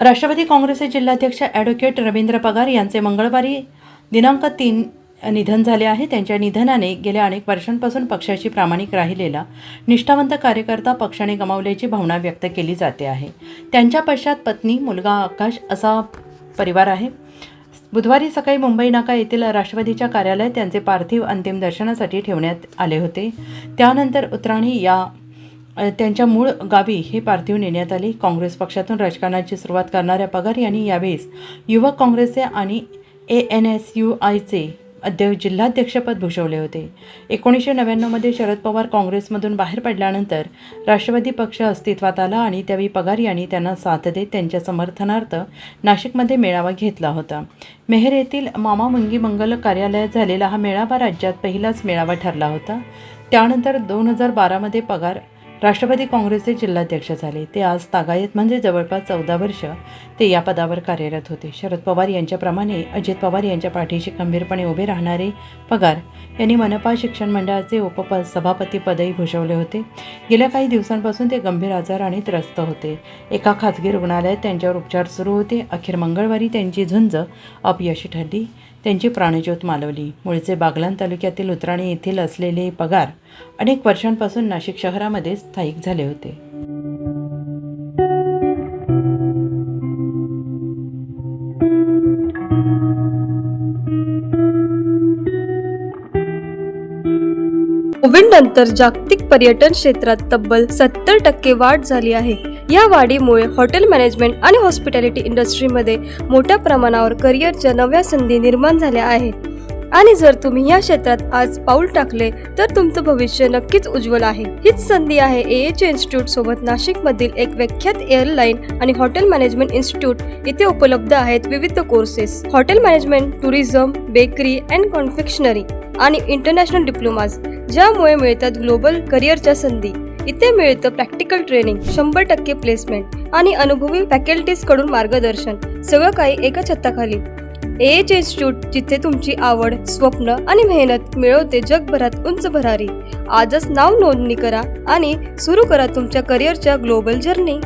राष्ट्रवादी काँग्रेसचे जिल्हाध्यक्ष ॲडव्होकेट रवींद्र पगार यांचे मंगळवारी दिनांक 3 निधन झाले आहे. त्यांच्या निधनाने गेल्या अनेक वर्षांपासून पक्षाची प्रामाणिक राहिलेला निष्ठावंत कार्यकर्ता पक्षाने गमावल्याची भावना व्यक्त केली जाते आहे. त्यांच्या पश्चात पत्नी, मुलगा आकाश असा परिवार आहे. बुधवारी सकाळी मुंबई नाका येथील राष्ट्रवादीच्या कार्यालयात त्यांचे पार्थिव अंतिम दर्शनासाठी ठेवण्यात आले होते. त्यानंतर उतराणी या त्यांच्या मूळ गावी हे पार्थिव नेण्यात आले. काँग्रेस पक्षातून राजकारणाची सुरुवात करणाऱ्या पगार यांनी यावेळेस युवक काँग्रेसचे आणि ANSUIचे जिल्हाध्यक्षपद भूषवले होते. 1999मध्ये शरद पवार काँग्रेसमधून बाहेर पडल्यानंतर राष्ट्रवादी पक्ष अस्तित्वात आला आणि त्यावेळी पगार यांनी त्यांना साथ देत त्यांच्या समर्थनार्थ नाशिकमध्ये मेळावा घेतला होता. मेहेर येथील मामा मुंगी मंगल कार्यालयात झालेला हा मेळावा राज्यात पहिलाच मेळावा ठरला होता. त्यानंतर 2012मध्ये पगार राष्ट्रवादी काँग्रेसचे जिल्हाध्यक्ष झाले. ते आज तागायत म्हणजे जवळपास 14 वर्ष ते या पदावर कार्यरत होते. शरद पवार यांच्याप्रमाणे अजित पवार यांच्या पाठीशी खंबीरपणे उभे राहणारे पगार यांनी मनपा शिक्षण मंडळाचे उपसभापतीपदही भूषवले होते. गेल्या काही दिवसांपासून ते गंभीर आजाराने त्रस्त होते. एका खाजगी रुग्णालयात त्यांच्यावर उपचार सुरू होते. अखेर मंगळवारी त्यांची झुंज अपयशी ठरली. त्यांची प्राणज्योत मालवली. मूळचे बागलाण तालुक्यातील उतराणी येथील असलेले पगार अनेक वर्षांपासून नाशिक शहरामध्ये स्थायिक झाले होते. कोविडनंतर जागतिक पर्यटन क्षेत्रात तब्बल 70% वाढ झाली आहे. या वाढीमुळे हॉटेल मॅनेजमेंट आणि हॉस्पिटॅलिटी इंडस्ट्रीमध्ये मोठ्या प्रमाणावर करिअरच्या नव्या संधी निर्माण झाल्या आहेत. आणि जर तुम्ही या क्षेत्रात आज पाऊल टाकले तर तुमचं भविष्य नक्कीच उज्ज्वल आहे. हीच संधी आहे AH इन्स्टिट्यूट सोबत. नाशिकमधील एक विख्यात एअरलाईन आणि हॉटेल मॅनेजमेंट इन्स्टिट्यूट इथे उपलब्ध आहेत. विविध courses, hotel management, tourism, bakery and confectionery आणि इंटरनॅशनल डिप्लोमाज, ज्यामुळे मिळतात ग्लोबल करिअरच्या संधी. इथे मिळतं प्रॅक्टिकल ट्रेनिंग, 100% प्लेसमेंट आणि अनुभवी फॅकल्टीज कडून मार्गदर्शन. सगळं काही एका छताखाली. AH इन्स्टिट्यूट, जिथे तुमची आवड, स्वप्न आणि मेहनत मिळवते जगभरात उंच भरारी. आजच नाव नोंदणी करा आणि सुरू करा तुमच्या करिअरच्या ग्लोबल जर्नी.